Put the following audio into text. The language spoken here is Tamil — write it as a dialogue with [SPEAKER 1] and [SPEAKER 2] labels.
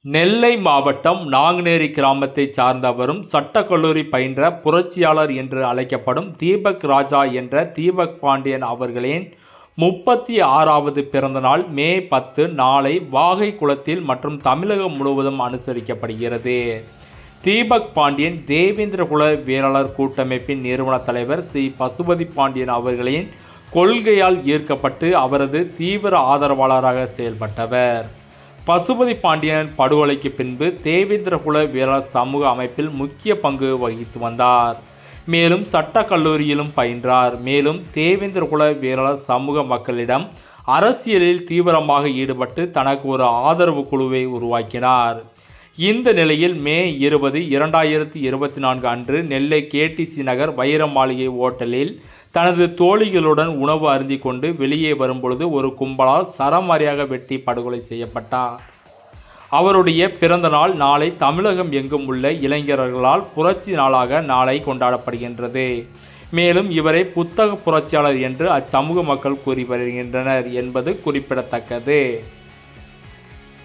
[SPEAKER 1] நெல்லை மாவட்டம் நாங்குநேரி கிராமத்தை சார்ந்தவரும் சட்டக்கல்லூரி பயின்ற புரட்சியாளர் என்று அழைக்கப்படும் தீபக் ராஜா என்ற தீபக் பாண்டியன் அவர்களின் 36வது பிறந்தநாள் மே 10 நாளை வாகை குளத்தில் மற்றும் தமிழகம் முழுவதும் அனுசரிக்கப்படுகிறது. தீபக் பாண்டியன் தேவேந்திரகுல வேளாளர் கூட்டமைப்பின் நிறுவன தலைவர் சி. பசுபதி பாண்டியன் அவர்களின் கொள்கையால் ஈர்க்கப்பட்டு அவரது தீவிர ஆதரவாளராக செயல்பட்டவர். பசுபதி பாண்டியன் படுகொலைக்கு பின்பு தேவேந்திரகுல வேளாளர் சமூக அமைப்பில் முக்கிய பங்கு வகித்து வந்தார். மேலும் சட்ட கல்லூரியிலும் பயின்றார். மேலும் தேவேந்திரகுல வேளாளர் சமூக மக்களிடம் அரசியலில் தீவிரமாக ஈடுபட்டு தனக்கு ஒரு ஆதரவு குழுவை உருவாக்கினார். இந்த நிலையில் மே 20, 2024 அன்று நெல்லை KTC நகர் வைர மாளிகை ஓட்டலில் தனது தோழிகளுடன் உணவு அருந்தி கொண்டு வெளியே வரும்பொழுது ஒரு கும்பலால் சரமாரியாக வெட்டி படுகொலை செய்யப்பட்டார். அவருடைய பிறந்த நாள் நாளை தமிழகம் எங்கும் உள்ள இளைஞர்களால் புரட்சி நாளாக நாளை கொண்டாடப்படுகின்றது. மேலும் இவரை புத்தக புரட்சியாளர் என்று அச்சமூக மக்கள் கூறி வருகின்றனர் என்பது குறிப்பிடத்தக்கது.